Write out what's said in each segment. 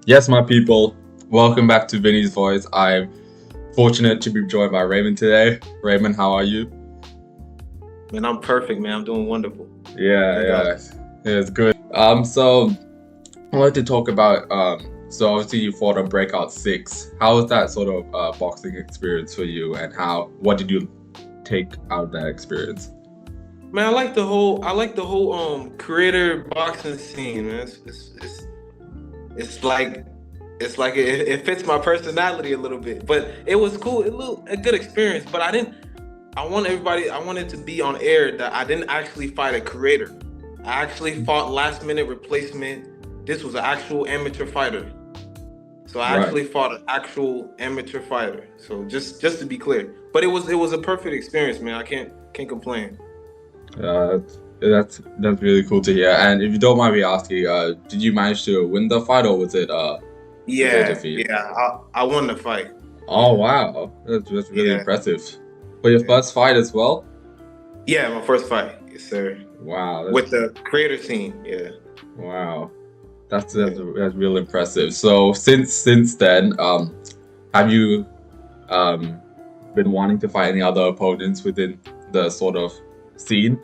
Yes, my people, welcome back to Vinny's Voice. I'm fortunate to be joined by Raymond today. Raymond, how are you? Man, I'm perfect, man. I'm doing wonderful. Yeah, Thank God. yeah, it's good. So I wanted to talk about so obviously you fought on Breakout 6. How was that sort of boxing experience for you, and what did you take out of that experience? Man, I like the whole creator boxing scene, man. It's like it fits my personality a little bit. But it was cool, a good experience. But I wanted to be on air that I didn't actually fight a creator. I actually fought last minute replacement. This was an actual amateur fighter. So I Right. actually fought an actual amateur fighter. So just to be clear. But it was a perfect experience, man. I can't complain. That's really cool to hear. And if you don't mind me asking, did you manage to win the fight, or was it a Yeah, defeat? yeah. I won the fight. Oh Yeah, wow, that's really yeah, impressive. For your yeah. first fight as well? Yeah, my first fight. Yes, sir. Wow, With the creator scene. Yeah, wow, that's yeah. that's real impressive. So since then, have you um been wanting to fight any other opponents within the sort of scene?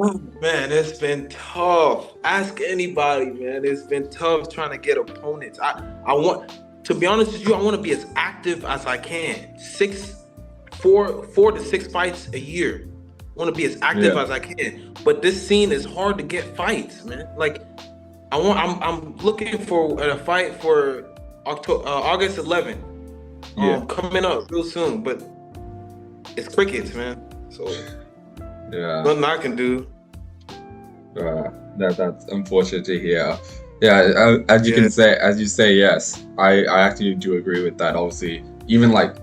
Oh, man, it's been tough. Ask anybody, man. It's been tough trying to get opponents. I want to be honest with you, I want to be as active as I can. Four to six fights a year. I want to be as active Yeah, as I can. But this scene is hard to get fights, man. Like I'm looking for a fight for August 11th. yeah, Coming up real soon, but it's crickets, man. So yeah. nothing I can do. That's unfortunate to hear. Yeah, as you Yeah. can say, as you say, yes, I actually do agree with that. Obviously, even like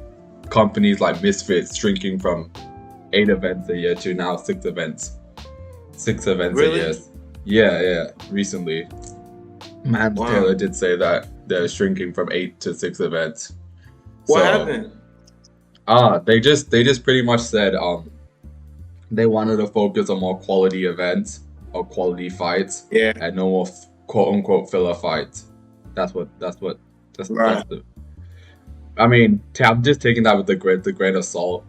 companies like Misfits shrinking from 8 events a year to now 6 events. 6 events a year. Really? Yeah, yeah. Recently, Mans Wow. Taylor did say that they're shrinking from 8 to 6 events. What So happened? they just pretty much said they wanted to focus on more quality events or quality fights Yeah. and no more quote unquote filler fights. That's Right. the. I mean, I'm just taking that with the grain of salt.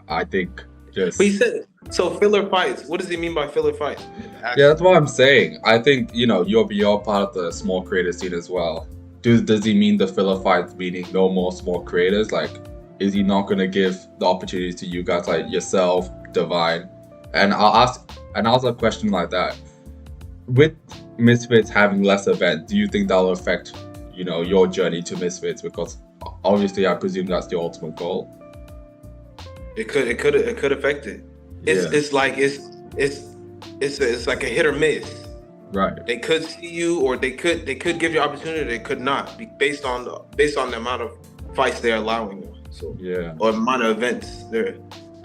I think But he just said so filler fights. What does he mean by filler fights? yeah, that's Actually. what I'm saying. I think you're part of the small creator scene as well. Does he mean the filler fights meaning no more small creators? Like, is he not gonna give the opportunities to you guys like yourself, Divine? And I'll ask a question like that. With Misfits having less events, do you think that'll affect your journey to Misfits? Because obviously, I presume that's the ultimate goal. It could affect it. It's Yeah. it's like it's it's like a hit or miss. Right. They could see you, or they could give you opportunity. They could not, based on the amount of fights they're allowing you. So, Yeah. or amount of events they're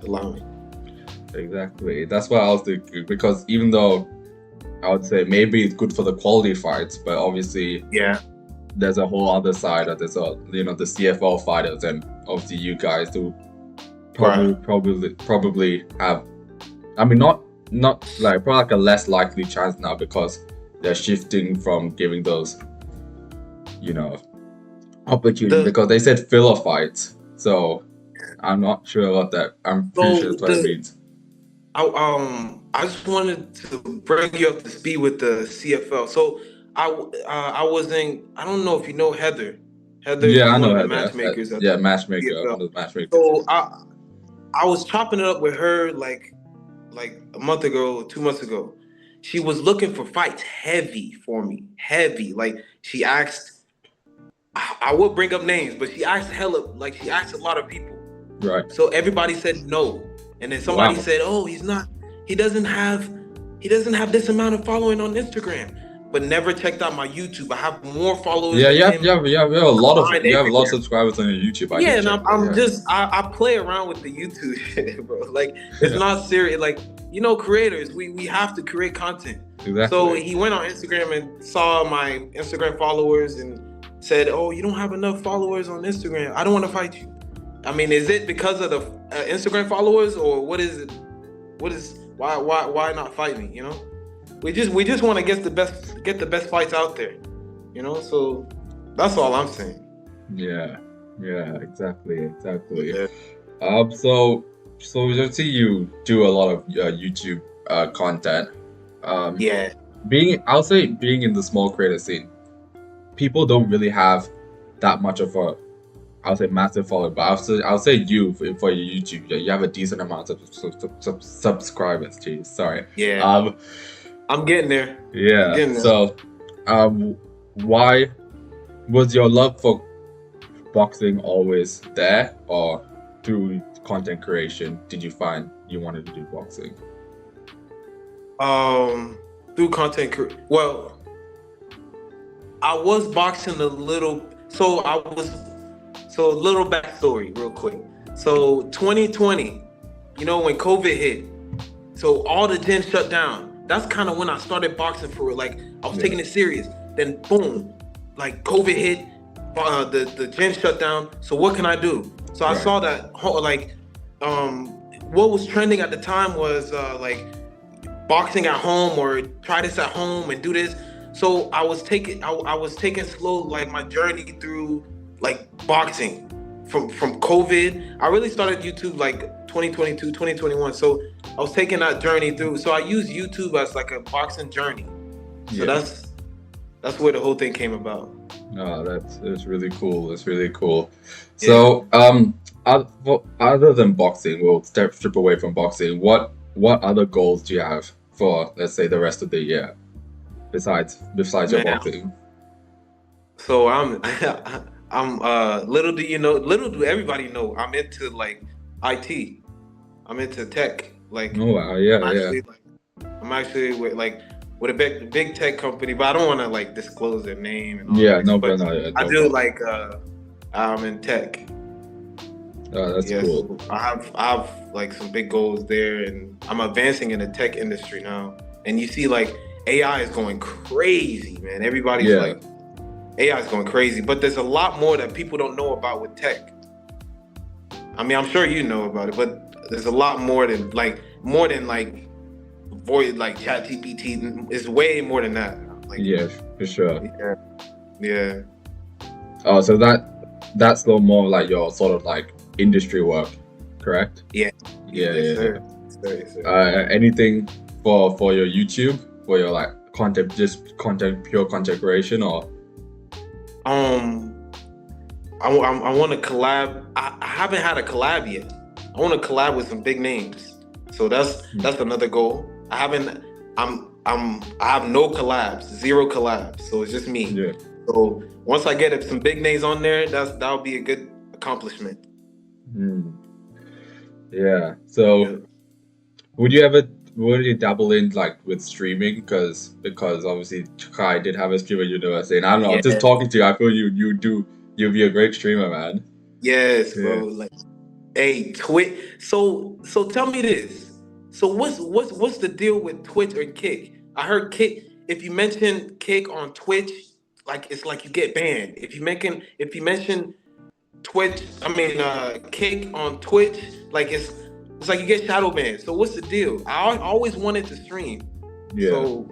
allowing. Exactly. That's what I was thinking. Because even though I would say maybe it's good for the quality fights, but obviously Yeah. there's a whole other side of this. The CFL fighters and obviously you guys who Right. probably have. I mean, not like probably like a less likely chance now because they're shifting from giving those you know opportunities The because they said filler fights. So I'm not sure about that. I'm pretty sure so that's what it the means. I just wanted to bring you up to speed with the CFL. So I was in. I don't know if you know Heather. Heather Yeah, is I one know of the Heather. matchmakers at Yeah, the matchmaker, one CFL. of the matchmakers. So I was chopping it up with her like a month ago, 2 months ago. She was looking for fights heavy for me, heavy. Like she asked, I would bring up names, but she asked a lot of people. Right. So everybody said no, and then somebody Wow. said, "Oh, he's not. He doesn't have. He doesn't have this amount of following on Instagram." But never checked out my YouTube. I have more followers Yeah, than him you have a lot of combined you have a lot of everywhere. subscribers on your YouTube. I Yeah, did and check I'm, that. I'm Yeah, just I play around with the YouTube shit, bro. Like it's yeah, not serious. Like creators, we have to create content. So exactly. he went on Instagram and saw my Instagram followers and said, "Oh, you don't have enough followers on Instagram. I don't want to fight you." I mean, is it because of the Instagram followers, or what is it? What is why not fight me? We just want to get the best fights out there. You know, so that's all I'm saying. Yeah, yeah, exactly. Yeah. So I see you do a lot of YouTube content. Um, Yeah. I'll say being in the small creator scene, people don't really have that much of a, I'll say massive following, but I'll say you for your YouTube, you have a decent amount of subscribers. Geez, sorry. Yeah. Um, I'm getting there. I'm yeah. getting there. So, why was your love for boxing always there, or through content creation did you find you wanted to do boxing? Through well, I was boxing a little. So a little backstory, real quick. So 2020, you know, when COVID hit, so all the gyms shut down. That's kind of when I started boxing for real. Like I was taking it serious. Then boom, like COVID hit, the gym shut down. So what can I do? So I Right. saw that um, what was trending at the time was like boxing at home or try this at home and do this. So I was taking slow like my journey through like boxing from COVID. I really started YouTube like 2022, 2021. So I was taking that journey through. So I use YouTube as like a boxing journey. So Yeah. that's where the whole thing came about. No, that's really cool. That's really cool. So, other than boxing, we'll strip away from boxing. What other goals do you have for, let's say, the rest of the year besides your Man, boxing? so I'm little do everybody know I'm into like IT. I'm into tech. Like Oh wow, yeah, I'm yeah, actually like I'm actually with a big tech company, but I don't want to like disclose their name and all yeah. that. No, But but no, yeah, I no do problem. like I'm in tech. That's Yes, cool. I have like some big goals there, and I'm advancing in the tech industry now. And you see, like AI is going crazy, man. Everybody's Yeah, like AI is going crazy, but there's a lot more that people don't know about with tech. I mean, I'm sure you know about it, but there's a lot more than like void like ChatGPT. It's way more than that. Like yeah, for sure. yeah, yeah, Oh, so that's no more like your sort of like industry work, correct? yeah, Yeah, yes, yeah, sir. yeah. Yes, sir, yes, sir. Anything for your YouTube, for your like content, just content, pure content creation, or Um, I want to collab. I haven't had a collab yet. I want to collab with some big names. So that's another goal. I haven't. I have no collabs, zero collabs. So it's just me. yeah, So once I get some big names on there, that'll be a good accomplishment. mm, yeah. So Yeah. would you dabble in like with streaming? Because obviously Kai did have a streamer university, and I don't know. I'm just Yeah. talking to you. I feel you'd be a great streamer, man. Yes, Yeah, bro. Like, hey, Twitch. So tell me this. So what's the deal with Twitch or Kick? I heard Kick. If you mention Kick on Twitch, like it's like you get banned. If you mention Twitch, I mean Kick on Twitch, like it's like you get shadow banned. So what's the deal? I always wanted to stream, yeah, so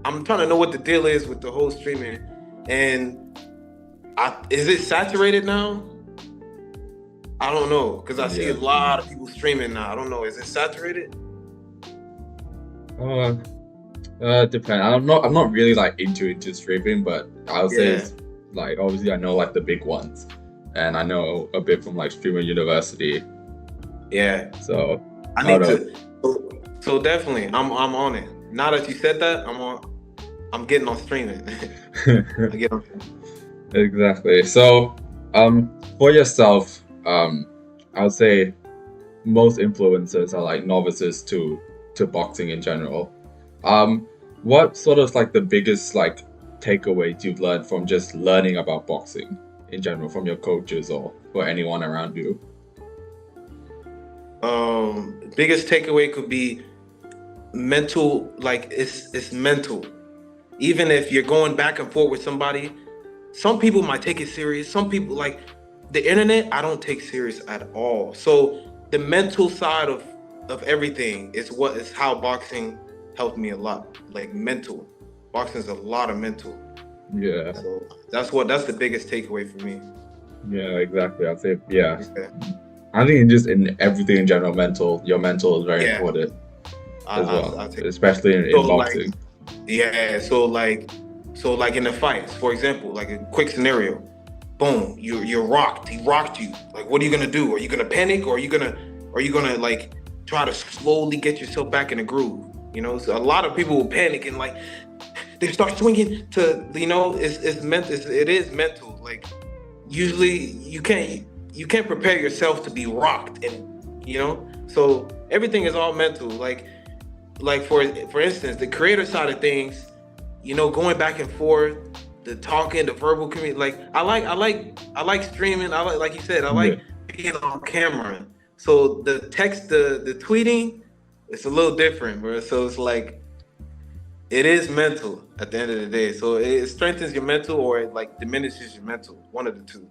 I'm trying to know what the deal is with the whole streaming. And is it saturated now? I don't know because I see a yeah. lot of people streaming now. I don't know. Is it saturated? Uh, depend. I'm not really like into streaming, but I would say Yeah, it's like obviously I know like the big ones, and I know a bit from like streamer university. yeah. So I I need don't to. So definitely, I'm on it. Now that you said that, I'm on. I'm getting on streaming. know. I get on. Exactly. So, for yourself, I would say most influencers are like novices to boxing in general. What sort of like the biggest like takeaways you've learned from just learning about boxing in general from your coaches or anyone around you? Biggest takeaway could be mental. Like it's mental. Even if you're going back and forth with somebody, some people might take it serious. Some people like the internet. I don't take serious at all. So the mental side of everything is how boxing helped me a lot. Like mental, boxing is a lot of mental. Yeah. So that's the biggest takeaway for me. Yeah, exactly. I'd say, yeah. Yeah, I think just in everything in general, your mental is very yeah. important as well, I'll take especially so in like boxing. yeah, so like in the fights, for example, like a quick scenario, boom, you're rocked. He rocked you. Like, what are you gonna do? Are you gonna panic, or are you gonna like try to slowly get yourself back in the groove? You know, so a lot of people will panic and like they start swinging to, you know, it is mental. Like usually you can't prepare yourself to be rocked, and you know, so everything is all mental. Like for instance, the creator side of things, you know, going back and forth, the talking, the verbal community. Like I like streaming. I like you said, I Yeah, like being on camera. So the text, the tweeting, it's a little different, bro. So it's like it is mental at the end of the day. So it strengthens your mental or it like diminishes your mental. One of the two.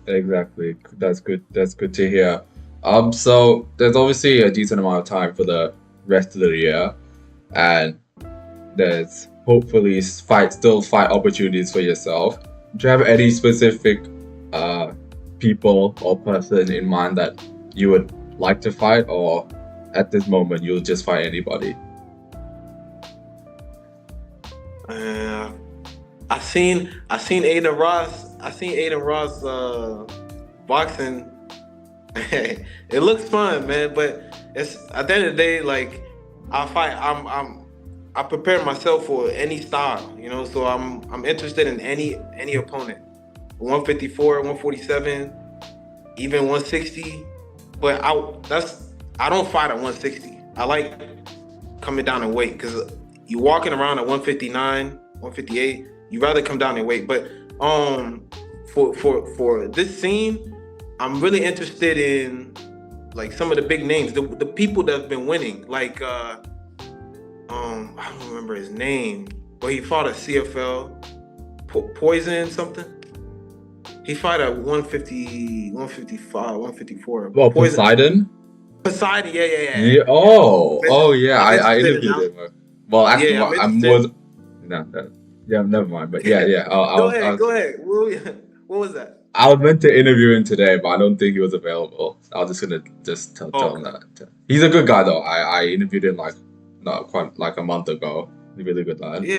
exactly. That's good. That's good to hear. So there's obviously a decent amount of time for the rest of the year, and there's hopefully still fight opportunities for yourself. Do you have any specific uh people or person in mind that you would like to fight, or at this moment you'll just fight anybody? Uh, I seen Aiden Ross. I seen Aiden Ross boxing. It looks fun, man. But it's at the end of the day, like I fight. I prepare myself for any style, you know. So I'm interested in any opponent. 154, 147, even 160. But I don't fight at 160. I like coming down in weight because you walking around at 159, 158. You rather come down in weight. But for this scene, I'm really interested in like some of the big names, the people that have been winning. Like I don't remember his name, but he fought at CFL, Poison something. He fought at 150, 155, 154. Well, Poison. Poseidon. Poseidon, Yeah. yeah. Oh, yeah. I'm I interested in interviewed that. him. Well, actually, Yeah, I'm I'm interested. was no, no. Yeah, never mind. But yeah, yeah. Go ahead, go ahead. What was that? I was meant to interview him today, but I don't think he was available. I was just gonna Oh, tell him okay. that. He's a good guy though. I interviewed him like not quite like a month ago. He's a really good lad. Yeah,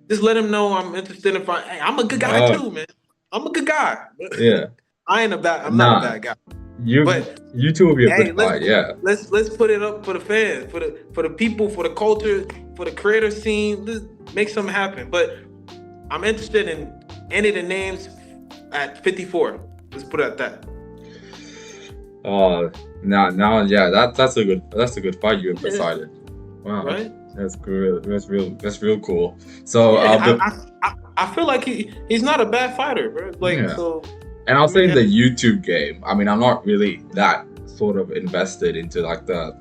just let him know I'm interested in fighting. Hey, I'm a good guy Uh, too, man. I'm a good guy. yeah. I'm not a Nah, bad guy. you But you two will be a hey, good fight. Yeah. let's put it up for the fans, for the people, for the culture, for the creator scene. Let's make something happen. But I'm interested in any of the names at 54. Let's put it at that. Now, yeah. That's a good fight you have Yeah, decided. Wow, right? that's good. That's real cool. So, Yeah, but I feel like he's not a bad fighter, bro. Like yeah. so. And I'll I mean, say in yeah, the YouTube game, I mean, I'm not really that sort of invested into like the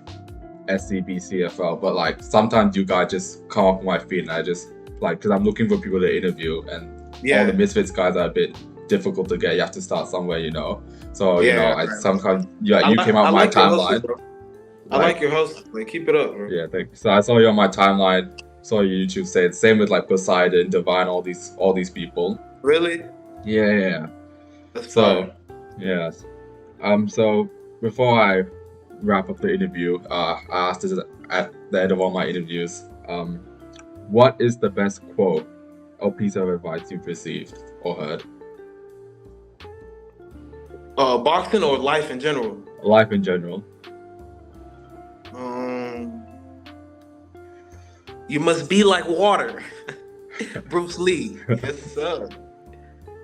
SCB CFL, but like sometimes you guys just come up on my feed and I just like, because I'm looking for people to interview and all the yeah, Misfits guys are a bit difficult to get. You have to start somewhere, you know. So, yeah. I Right. sometimes, yeah, you came out I on my like your hustle, timeline. bro. I Like, like your hustle. Like keep it up, bro. yeah, thank you. So I saw you on my timeline, saw your YouTube say it. Same with like Poseidon, Divine, all these people. Really? Yeah, yeah, yeah. That's So, fire. yes. So before I wrap up the interview, I asked this at the end of all my interviews. What is the best quote or piece of advice you've received or heard? Boxing or life in general? Life in general. You must be like water. Bruce Lee. Yes, sir.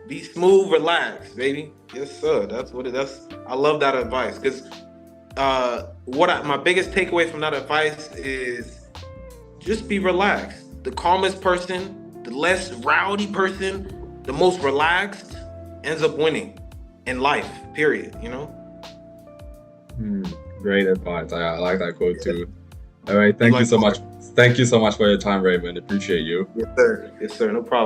Be smooth, relax, baby. Yes, sir. That's. I love that advice because my biggest takeaway from that advice is just be relaxed. The calmest person, the less rowdy person, the most relaxed ends up winning in life. Period. You know. Great advice. I like that quote too. All right. Be Thank you like so water. much. Thank you so much for your time, Raymond. Appreciate you. Yes, sir. Yes, sir. No problem.